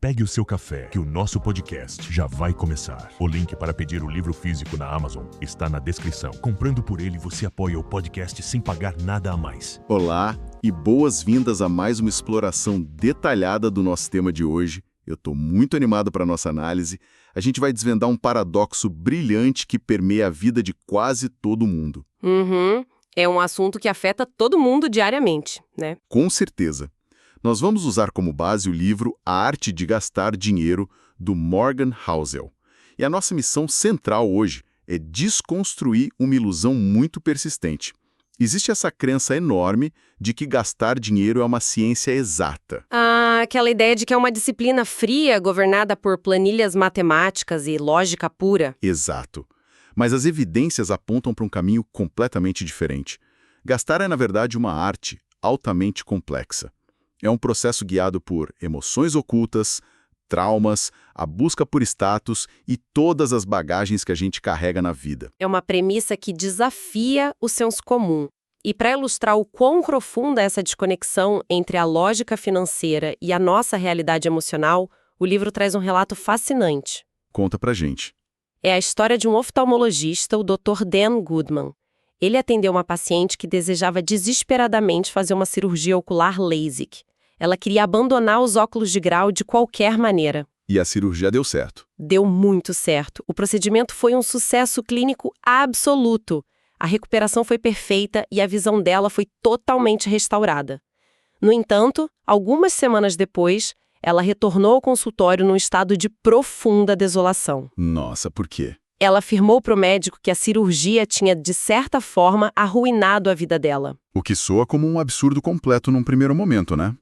Pegue o seu café, que o nosso podcast já vai começar. O link para pedir o livro físico na Amazon está na descrição. Comprando por ele, você apoia o podcast sem pagar nada a mais. Olá e boas-vindas a mais uma exploração detalhada do nosso tema de hoje. Eu estou muito animado para a nossa análise. A gente vai desvendar um paradoxo brilhante que permeia a vida de quase todo mundo. É um assunto que afeta todo mundo diariamente, né? Com certeza. Nós vamos usar como base o livro A Arte de Gastar Dinheiro, do Morgan Housel. E a nossa missão central hoje é desconstruir uma ilusão muito persistente. Existe essa crença enorme de que gastar dinheiro é uma ciência exata. Aquela ideia de que é uma disciplina fria, governada por planilhas matemáticas e lógica pura. Exato. Mas as evidências apontam para um caminho completamente diferente. Gastar é, na verdade, uma arte altamente complexa. É um processo guiado por emoções ocultas, traumas, a busca por status e todas as bagagens que a gente carrega na vida. É uma premissa que desafia o senso comum. E para ilustrar o quão profunda é essa desconexão entre a lógica financeira e a nossa realidade emocional, o livro traz um relato fascinante. Conta pra gente. É a história de um oftalmologista, o Dr. Dan Goodman. Ele atendeu uma paciente que desejava desesperadamente fazer uma cirurgia ocular LASIK. Ela queria abandonar os óculos de grau de qualquer maneira. E a cirurgia deu certo. Deu muito certo. O procedimento foi um sucesso clínico absoluto. A recuperação foi perfeita e a visão dela foi totalmente restaurada. No entanto, algumas semanas depois, ela retornou ao consultório num estado de profunda desolação. Nossa, por quê? Ela afirmou para o médico que a cirurgia tinha, de certa forma, arruinado a vida dela. O que soa como um absurdo completo num primeiro momento, né?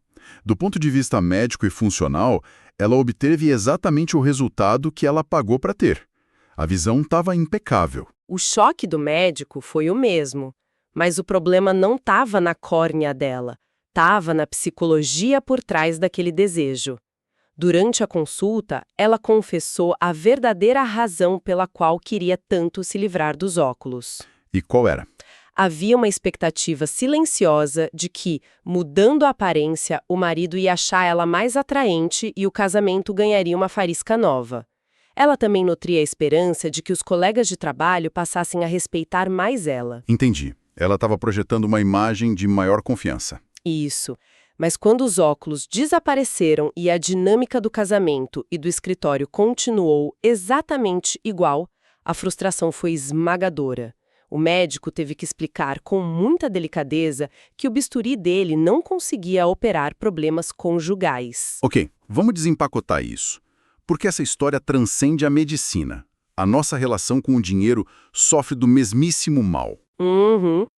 Do ponto de vista médico e funcional, ela obteve exatamente o resultado que ela pagou para ter. A visão estava impecável. O choque do médico foi o mesmo, mas o problema não estava na córnea dela, estava na psicologia por trás daquele desejo. Durante a consulta, ela confessou a verdadeira razão pela qual queria tanto se livrar dos óculos. E qual era? Havia uma expectativa silenciosa de que, mudando a aparência, o marido ia achar ela mais atraente e o casamento ganharia uma faísca nova. Ela também nutria a esperança de que os colegas de trabalho passassem a respeitar mais ela. Entendi. Ela estava projetando uma imagem de maior confiança. Isso. Mas quando os óculos desapareceram e a dinâmica do casamento e do escritório continuou exatamente igual, a frustração foi esmagadora. O médico teve que explicar com muita delicadeza que o bisturi dele não conseguia operar problemas conjugais. Ok, vamos desempacotar isso. Porque essa história transcende a medicina. A nossa relação com o dinheiro sofre do mesmíssimo mal.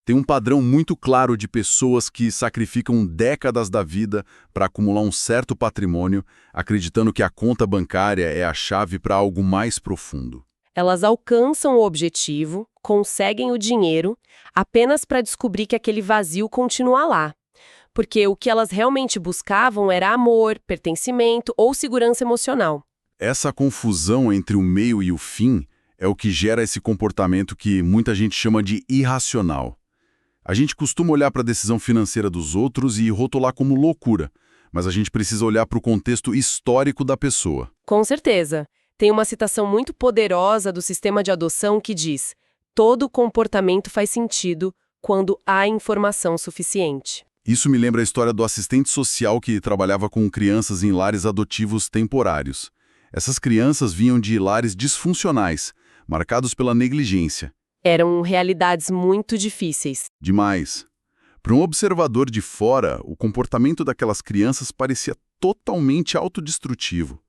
Tem um padrão muito claro de pessoas que sacrificam décadas da vida para acumular um certo patrimônio, acreditando que a conta bancária é a chave para algo mais profundo. Elas alcançam o objetivo, conseguem o dinheiro, apenas para descobrir que aquele vazio continua lá. Porque o que elas realmente buscavam era amor, pertencimento ou segurança emocional. Essa confusão entre o meio e o fim é o que gera esse comportamento que muita gente chama de irracional. A gente costuma olhar para a decisão financeira dos outros e rotular como loucura, mas a gente precisa olhar para o contexto histórico da pessoa. Com certeza. Tem uma citação muito poderosa do sistema de adoção que diz: todo comportamento faz sentido quando há informação suficiente. Isso me lembra a história do assistente social que trabalhava com crianças em lares adotivos temporários. Essas crianças vinham de lares disfuncionais, marcados pela negligência. Eram realidades muito difíceis. Demais. Para um observador de fora, o comportamento daquelas crianças parecia totalmente autodestrutivo.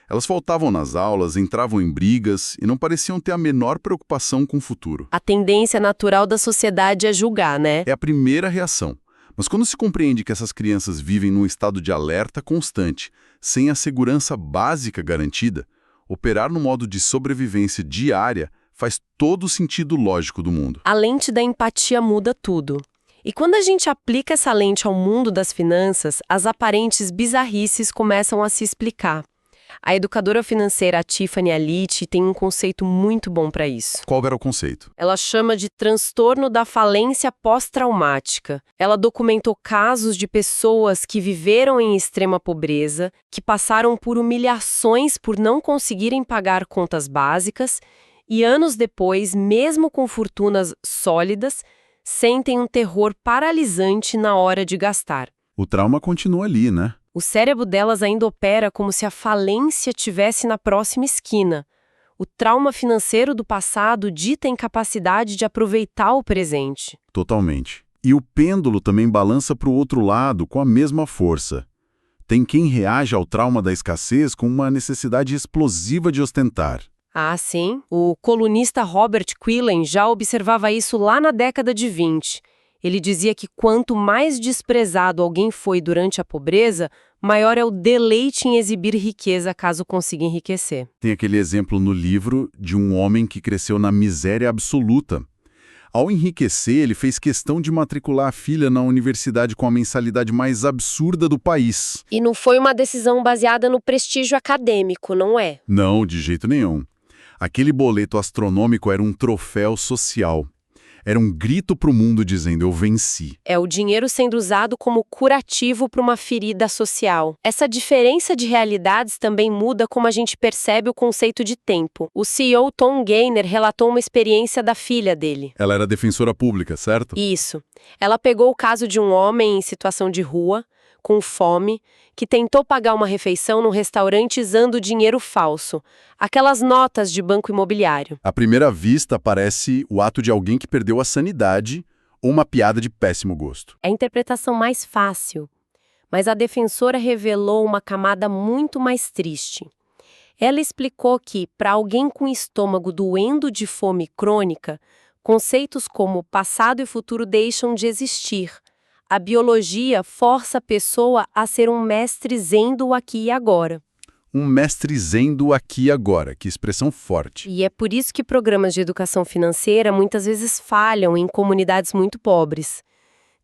Elas faltavam nas aulas, entravam em brigas e não pareciam ter a menor preocupação com o futuro. A tendência natural da sociedade é julgar, né? É a primeira reação. Mas quando se compreende que essas crianças vivem num estado de alerta constante, sem a segurança básica garantida, operar no modo de sobrevivência diária faz todo o sentido lógico do mundo. A lente da empatia muda tudo. E quando a gente aplica essa lente ao mundo das finanças, as aparentes bizarrices começam a se explicar. A educadora financeira Tiffany Aliche tem um conceito muito bom para isso. Qual era o conceito? Ela chama de transtorno da falência pós-traumática. Ela documentou casos de pessoas que viveram em extrema pobreza, que passaram por humilhações por não conseguirem pagar contas básicas e anos depois, mesmo com fortunas sólidas, sentem um terror paralisante na hora de gastar. O trauma continua ali, né? O cérebro delas ainda opera como se a falência tivesse na próxima esquina. O trauma financeiro do passado dita a incapacidade de aproveitar o presente. Totalmente. E o pêndulo também balança para o outro lado com a mesma força. Tem quem reage ao trauma da escassez com uma necessidade explosiva de ostentar. Ah, sim. O colunista Robert Quillen já observava isso lá na década de 20. Ele dizia que quanto mais desprezado alguém foi durante a pobreza, maior é o deleite em exibir riqueza caso consiga enriquecer. Tem aquele exemplo no livro de um homem que cresceu na miséria absoluta. Ao enriquecer, ele fez questão de matricular a filha na universidade com a mensalidade mais absurda do país. E não foi uma decisão baseada no prestígio acadêmico, não é? Não, de jeito nenhum. Aquele boleto astronômico era um troféu social. Era um grito para o mundo dizendo, eu venci. É o dinheiro sendo usado como curativo para uma ferida social. Essa diferença de realidades também muda como a gente percebe o conceito de tempo. O CEO Tom Gaynor relatou uma experiência da filha dele. Ela era defensora pública, certo? Isso. Ela pegou o caso de um homem em situação de rua, com fome, que tentou pagar uma refeição num restaurante usando dinheiro falso. Aquelas notas de banco imobiliário. À primeira vista, parece o ato de alguém que perdeu a sanidade ou uma piada de péssimo gosto. É a interpretação mais fácil, mas a defensora revelou uma camada muito mais triste. Ela explicou que, para alguém com estômago doendo de fome crônica, conceitos como passado e futuro deixam de existir. A biologia força a pessoa a ser um mestre zen do aqui e agora. Um mestre zen do aqui e agora, que expressão forte. E é por isso que programas de educação financeira muitas vezes falham em comunidades muito pobres.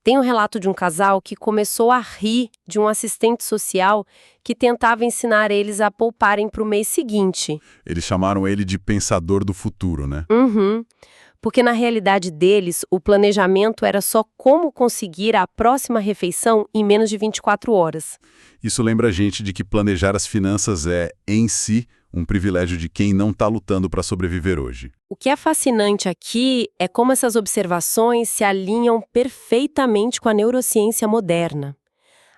Tem um relato de um casal que começou a rir de um assistente social que tentava ensinar eles a pouparem para o mês seguinte. Eles chamaram ele de pensador do futuro, né? Porque na realidade deles, o planejamento era só como conseguir a próxima refeição em menos de 24 horas. Isso lembra a gente de que planejar as finanças é, em si, um privilégio de quem não está lutando para sobreviver hoje. O que é fascinante aqui é como essas observações se alinham perfeitamente com a neurociência moderna.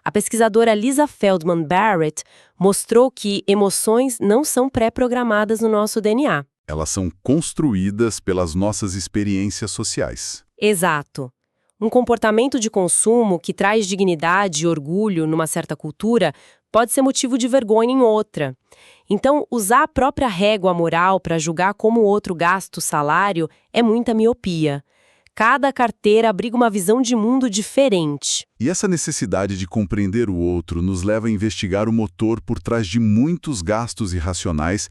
A pesquisadora Lisa Feldman Barrett mostrou que emoções não são pré-programadas no nosso DNA. Elas são construídas pelas nossas experiências sociais. Exato. Um comportamento de consumo que traz dignidade e orgulho numa certa cultura pode ser motivo de vergonha em outra. Então, usar a própria régua moral para julgar como o outro gasta o salário é muita miopia. Cada carteira abriga uma visão de mundo diferente. E essa necessidade de compreender o outro nos leva a investigar o motor por trás de muitos gastos irracionais,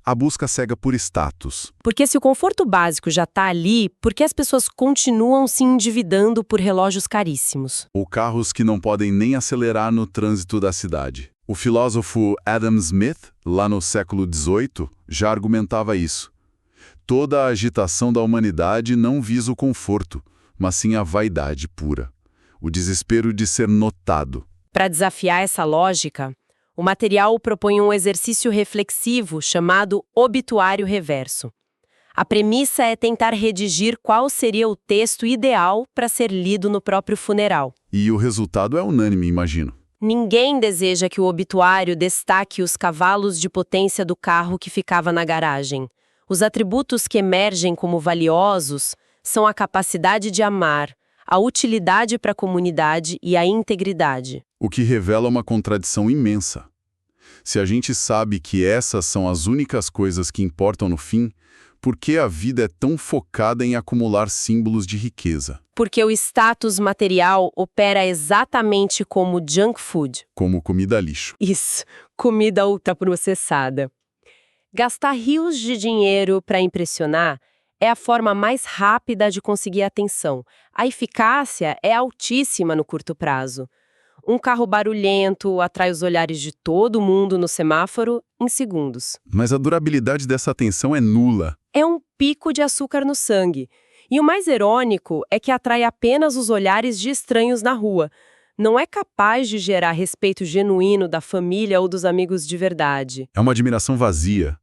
a busca cega por status. Porque se o conforto básico já está ali, por que as pessoas continuam se endividando por relógios caríssimos? Ou carros que não podem nem acelerar no trânsito da cidade. O filósofo Adam Smith, lá no século XVIII, já argumentava isso. Toda a agitação da humanidade não visa o conforto, mas sim a vaidade pura. O desespero de ser notado. Para desafiar essa lógica, o material propõe um exercício reflexivo chamado obituário reverso. A premissa é tentar redigir qual seria o texto ideal para ser lido no próprio funeral. E o resultado é unânime, imagino. Ninguém deseja que o obituário destaque os cavalos de potência do carro que ficava na garagem. Os atributos que emergem como valiosos são a capacidade de amar, a utilidade para a comunidade e a integridade. O que revela uma contradição imensa. Se a gente sabe que essas são as únicas coisas que importam no fim, por que a vida é tão focada em acumular símbolos de riqueza? Porque o status material opera exatamente como junk food. Como comida lixo. Isso, comida ultraprocessada. Gastar rios de dinheiro para impressionar é a forma mais rápida de conseguir atenção. A eficácia é altíssima no curto prazo. Um carro barulhento atrai os olhares de todo mundo no semáforo em segundos. Mas a durabilidade dessa atenção é nula. É um pico de açúcar no sangue. E o mais irônico é que atrai apenas os olhares de estranhos na rua. Não é capaz de gerar respeito genuíno da família ou dos amigos de verdade. É uma admiração vazia.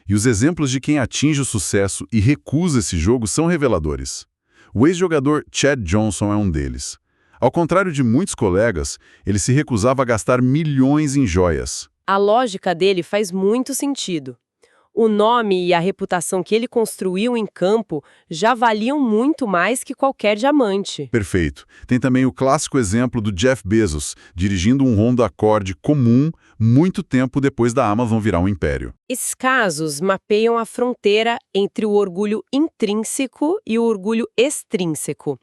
E os exemplos de quem atinge o sucesso e recusa esse jogo são reveladores. O ex-jogador Chad Johnson é um deles. Ao contrário de muitos colegas, ele se recusava a gastar milhões em joias. A lógica dele faz muito sentido. O nome e a reputação que ele construiu em campo já valiam muito mais que qualquer diamante. Perfeito. Tem também o clássico exemplo do Jeff Bezos, dirigindo um Honda Accord comum muito tempo depois da Amazon virar um império. Esses casos mapeiam a fronteira entre o orgulho intrínseco e o orgulho extrínseco.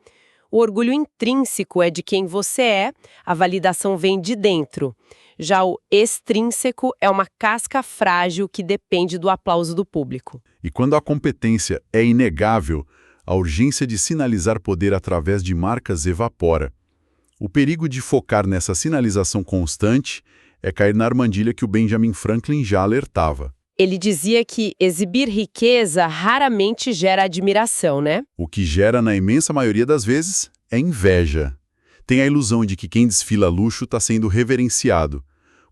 O orgulho intrínseco é de quem você é, a validação vem de dentro. Já o extrínseco é uma casca frágil que depende do aplauso do público. E quando a competência é inegável, a urgência de sinalizar poder através de marcas evapora. O perigo de focar nessa sinalização constante é cair na armadilha que o Benjamin Franklin já alertava. Ele dizia que exibir riqueza raramente gera admiração, né? O que gera, na imensa maioria das vezes, é inveja. Tem a ilusão de que quem desfila luxo está sendo reverenciado,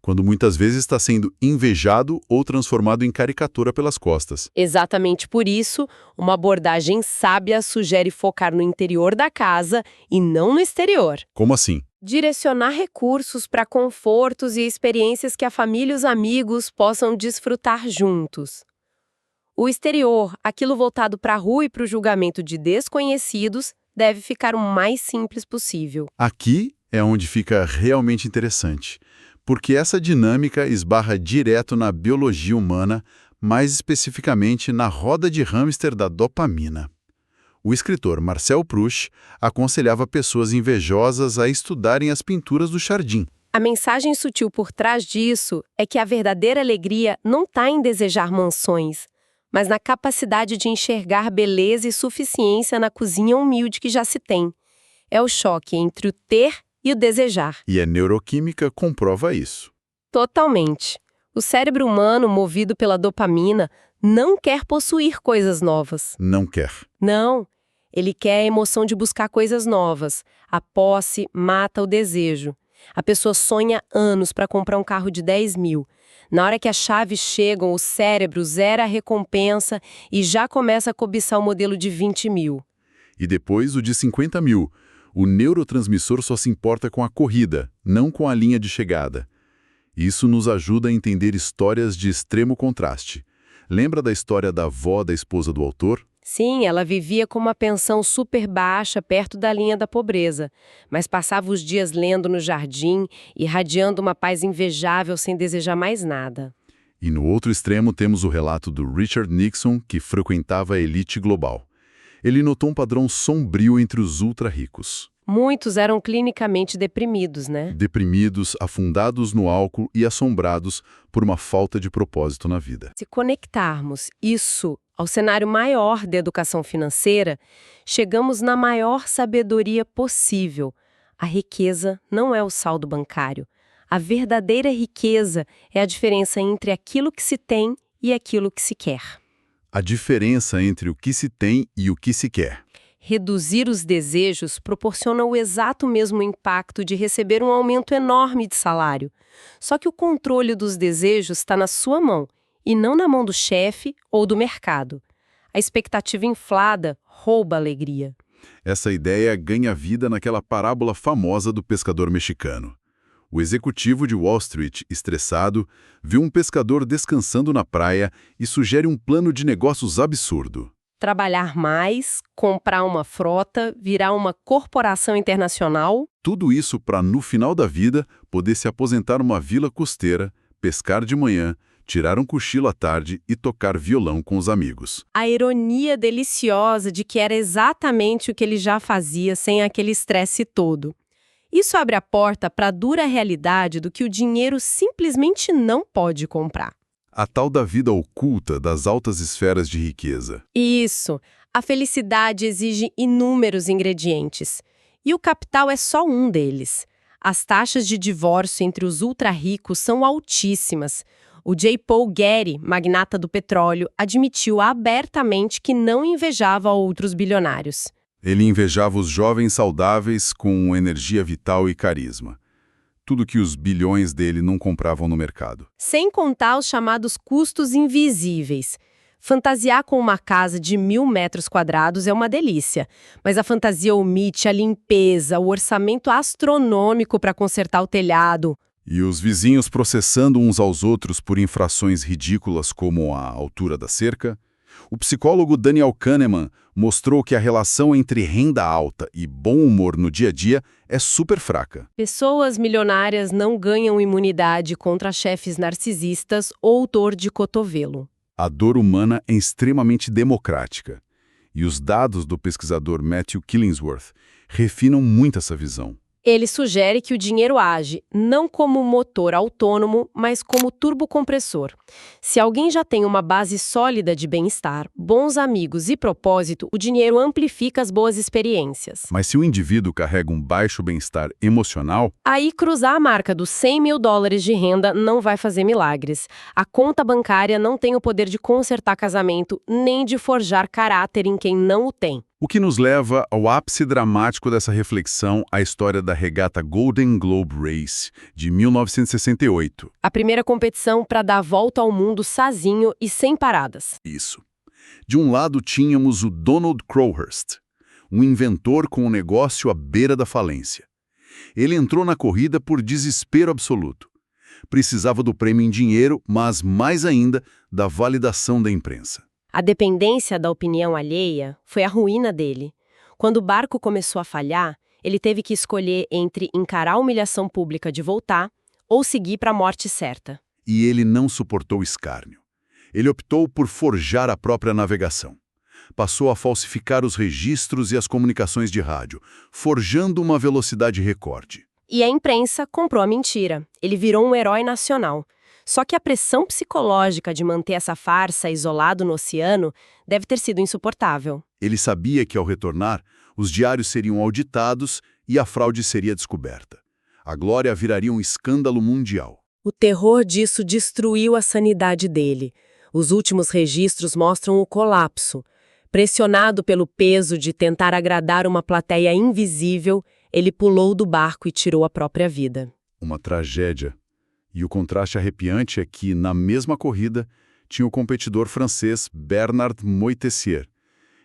quando muitas vezes está sendo invejado ou transformado em caricatura pelas costas. Exatamente por isso, uma abordagem sábia sugere focar no interior da casa e não no exterior. Como assim? Direcionar recursos para confortos e experiências que a família e os amigos possam desfrutar juntos. O exterior, aquilo voltado para a rua e para o julgamento de desconhecidos, deve ficar o mais simples possível. Aqui é onde fica realmente interessante, porque essa dinâmica esbarra direto na biologia humana, mais especificamente na roda de hamster da dopamina. O escritor Marcel Proust aconselhava pessoas invejosas a estudarem as pinturas do Chardin. A mensagem sutil por trás disso é que a verdadeira alegria não está em desejar mansões, mas na capacidade de enxergar beleza e suficiência na cozinha humilde que já se tem. É o choque entre o ter e o desejar. E a neuroquímica comprova isso. Totalmente. O cérebro humano, movido pela dopamina, não quer possuir coisas novas. Não quer. Não. Ele quer a emoção de buscar coisas novas. A posse mata o desejo. A pessoa sonha anos para comprar um carro de 10 mil. Na hora que as chaves chegam, o cérebro zera a recompensa e já começa a cobiçar o modelo de 20 mil. E depois o de 50 mil. O neurotransmissor só se importa com a corrida, não com a linha de chegada. Isso nos ajuda a entender histórias de extremo contraste. Lembra da história da avó da esposa do autor? Sim, ela vivia com uma pensão super baixa, perto da linha da pobreza, mas passava os dias lendo no jardim, irradiando uma paz invejável sem desejar mais nada. E no outro extremo temos o relato do Richard Nixon, que frequentava a elite global. Ele notou um padrão sombrio entre os ultra-ricos. Muitos eram clinicamente deprimidos, né? Deprimidos, afundados no álcool e assombrados por uma falta de propósito na vida. Se conectarmos isso ao cenário maior da educação financeira, chegamos na maior sabedoria possível. A riqueza não é o saldo bancário. A verdadeira riqueza é a diferença entre aquilo que se tem e aquilo que se quer. A diferença entre o que se tem e o que se quer. Reduzir os desejos proporciona o exato mesmo impacto de receber um aumento enorme de salário. Só que o controle dos desejos está na sua mão, e não na mão do chefe ou do mercado. A expectativa inflada rouba a alegria. Essa ideia ganha vida naquela parábola famosa do pescador mexicano. O executivo de Wall Street, estressado, viu um pescador descansando na praia e sugere um plano de negócios absurdo. Trabalhar mais, comprar uma frota, virar uma corporação internacional. Tudo isso para, no final da vida, poder se aposentar numa vila costeira, pescar de manhã, tirar um cochilo à tarde e tocar violão com os amigos. A ironia deliciosa de que era exatamente o que ele já fazia sem aquele estresse todo. Isso abre a porta para a dura realidade do que o dinheiro simplesmente não pode comprar. A tal da vida oculta das altas esferas de riqueza. Isso. A felicidade exige inúmeros ingredientes. E o capital é só um deles. As taxas de divórcio entre os ultra-ricos são altíssimas. O J. Paul Getty, magnata do petróleo, admitiu abertamente que não invejava outros bilionários. Ele invejava os jovens saudáveis com energia vital e carisma. Tudo que os bilhões dele não compravam no mercado. Sem contar os chamados custos invisíveis. Fantasiar com uma casa de 1.000 metros quadrados é uma delícia, mas a fantasia omite a limpeza, o orçamento astronômico para consertar o telhado. E os vizinhos processando uns aos outros por infrações ridículas como a altura da cerca. O psicólogo Daniel Kahneman mostrou que a relação entre renda alta e bom humor no dia a dia é super fraca. Pessoas milionárias não ganham imunidade contra chefes narcisistas ou dor de cotovelo. A dor humana é extremamente democrática. E os dados do pesquisador Matthew Killingsworth refinam muito essa visão. Ele sugere que o dinheiro age não como motor autônomo, mas como turbocompressor. Se alguém já tem uma base sólida de bem-estar, bons amigos e propósito, o dinheiro amplifica as boas experiências. Mas se o indivíduo carrega um baixo bem-estar emocional, Aí cruzar a marca dos $100.000 de renda não vai fazer milagres. A conta bancária não tem o poder de consertar casamento, nem de forjar caráter em quem não o tem. o que nos leva ao ápice dramático dessa reflexão, a história da regata Golden Globe Race, de 1968. A primeira competição para dar a volta ao mundo sozinho e sem paradas. Isso. De um lado tínhamos o Donald Crowhurst, um inventor com um negócio à beira da falência. Ele entrou na corrida por desespero absoluto. Precisava do prêmio em dinheiro, mas mais ainda da validação da imprensa. A dependência da opinião alheia foi a ruína dele. Quando o barco começou a falhar, ele teve que escolher entre encarar a humilhação pública de voltar ou seguir para a morte certa. E ele não suportou escárnio. Ele optou por forjar a própria navegação. Passou a falsificar os registros e as comunicações de rádio, forjando uma velocidade recorde. E a imprensa comprou a mentira. Ele virou um herói nacional. Só que a pressão psicológica de manter essa farsa isolado no oceano deve ter sido insuportável. Ele sabia que, ao retornar, os diários seriam auditados e a fraude seria descoberta. A glória viraria um escândalo mundial. O terror disso destruiu a sanidade dele. Os últimos registros mostram o colapso. Pressionado pelo peso de tentar agradar uma plateia invisível, ele pulou do barco e tirou a própria vida. Uma tragédia. E o contraste arrepiante é que, na mesma corrida, tinha o competidor francês Bernard Moitessier.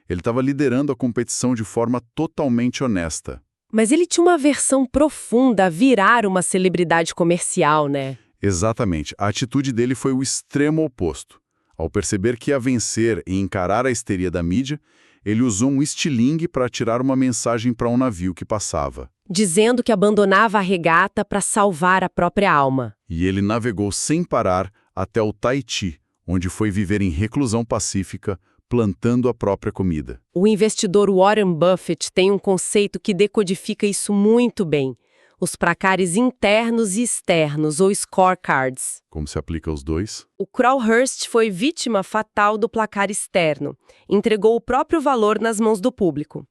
Ele estava liderando a competição de forma totalmente honesta. Mas ele tinha uma aversão profunda a virar uma celebridade comercial, né? Exatamente. A atitude dele foi o extremo oposto. Ao perceber que ia vencer e encarar a histeria da mídia, ele usou um estilingue para tirar uma mensagem para um navio que passava. Dizendo que abandonava a regata para salvar a própria alma. E ele navegou sem parar até o Tahiti, onde foi viver em reclusão pacífica, plantando a própria comida. O investidor Warren Buffett tem um conceito que decodifica isso muito bem. Os placares internos e externos, ou scorecards. Como se aplica aos dois? O Crowhurst foi vítima fatal do placar externo. Entregou o próprio valor nas mãos do público.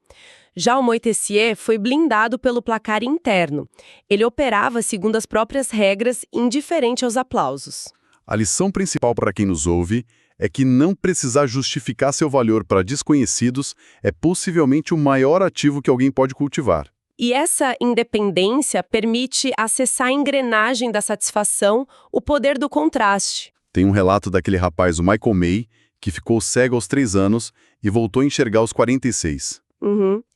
Já o Moitessier foi blindado pelo placar interno. Ele operava segundo as próprias regras, indiferente aos aplausos. A lição principal para quem nos ouve é que não precisar justificar seu valor para desconhecidos é possivelmente o maior ativo que alguém pode cultivar. E essa independência permite acessar a engrenagem da satisfação, o poder do contraste. Tem um relato daquele rapaz, o Michael May, que ficou cego aos 3 anos e voltou a enxergar aos 46.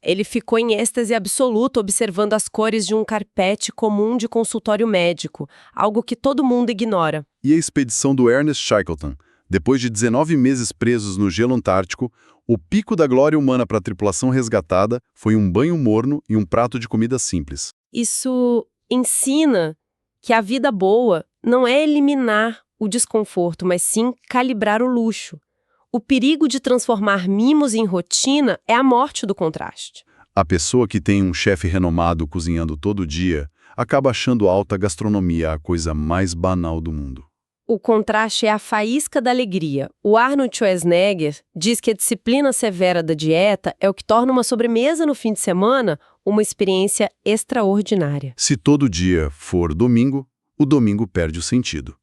Ele ficou em êxtase absoluto observando as cores de um carpete comum de consultório médico, algo que todo mundo ignora. E a expedição do Ernest Shackleton, depois de 19 meses presos no gelo antártico, o pico da glória humana para a tripulação resgatada foi um banho morno e um prato de comida simples. Isso ensina que a vida boa não é eliminar o desconforto, mas sim calibrar o luxo. O perigo de transformar mimos em rotina é a morte do contraste. A pessoa que tem um chefe renomado cozinhando todo dia acaba achando a alta gastronomia a coisa mais banal do mundo. O contraste é a faísca da alegria. O Arnold Schwarzenegger diz que a disciplina severa da dieta é o que torna uma sobremesa no fim de semana uma experiência extraordinária. Se todo dia for domingo, o domingo perde o sentido.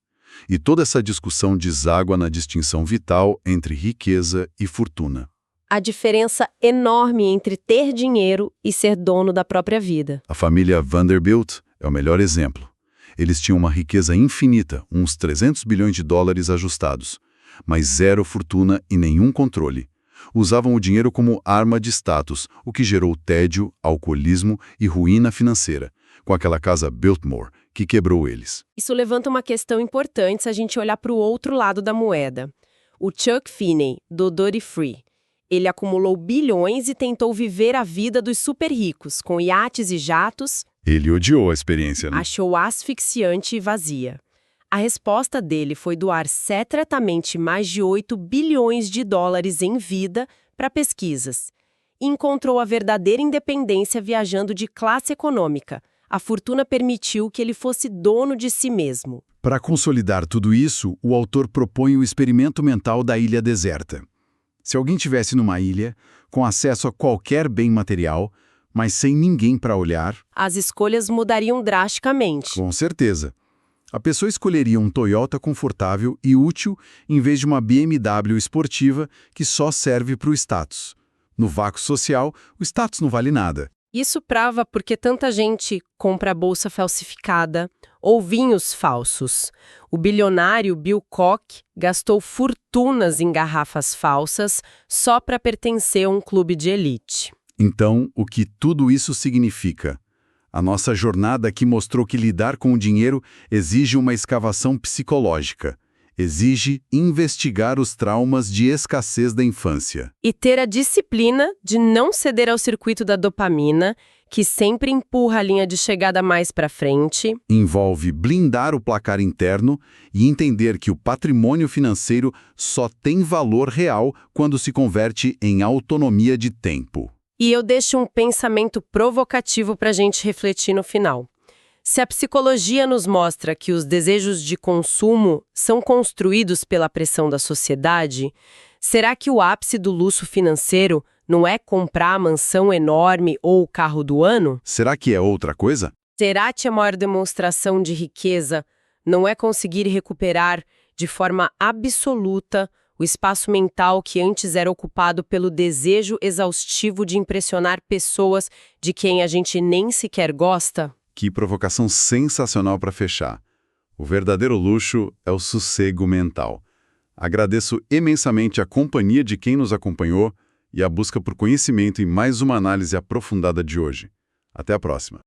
E toda essa discussão deságua na distinção vital entre riqueza e fortuna. A diferença enorme entre ter dinheiro e ser dono da própria vida. A família Vanderbilt é o melhor exemplo. Eles tinham uma riqueza infinita, uns 300 bilhões de dólares ajustados, mas zero fortuna e nenhum controle. Usavam o dinheiro como arma de status, o que gerou tédio, alcoolismo e ruína financeira, com aquela casa Biltmore, que quebrou eles. Isso levanta uma questão importante se a gente olhar para o outro lado da moeda. O Chuck Finney, do Duty Free. Ele acumulou bilhões e tentou viver a vida dos super ricos, com iates e jatos. Ele odiou a experiência, né? Achou asfixiante e vazia. A resposta dele foi doar secretamente mais de 8 bilhões de dólares em vida para pesquisas. E encontrou a verdadeira independência viajando de classe econômica. A fortuna permitiu que ele fosse dono de si mesmo. Para consolidar tudo isso, o autor propõe o experimento mental da ilha deserta. Se alguém tivesse numa ilha, com acesso a qualquer bem material, mas sem ninguém para olhar... As escolhas mudariam drasticamente. Com certeza. A pessoa escolheria um Toyota confortável e útil em vez de uma BMW esportiva que só serve para o status. No vácuo social, o status não vale nada. Isso prova porque tanta gente compra bolsa falsificada ou vinhos falsos. O bilionário Bill Koch gastou fortunas em garrafas falsas só para pertencer a um clube de elite. Então, o que tudo isso significa? A nossa jornada aqui mostrou que lidar com o dinheiro exige uma escavação psicológica. Exige investigar os traumas de escassez da infância. E ter a disciplina de não ceder ao circuito da dopamina, que sempre empurra a linha de chegada mais para frente. Envolve blindar o placar interno e entender que o patrimônio financeiro só tem valor real quando se converte em autonomia de tempo. E eu deixo um pensamento provocativo para a gente refletir no final. Se a psicologia nos mostra que os desejos de consumo são construídos pela pressão da sociedade, será que o ápice do luxo financeiro não é comprar a mansão enorme ou o carro do ano? Será que é outra coisa? Será que a maior demonstração de riqueza não é conseguir recuperar de forma absoluta o espaço mental que antes era ocupado pelo desejo exaustivo de impressionar pessoas de quem a gente nem sequer gosta? Que provocação sensacional para fechar. O verdadeiro luxo é o sossego mental. Agradeço imensamente a companhia de quem nos acompanhou e a busca por conhecimento em mais uma análise aprofundada de hoje. Até a próxima.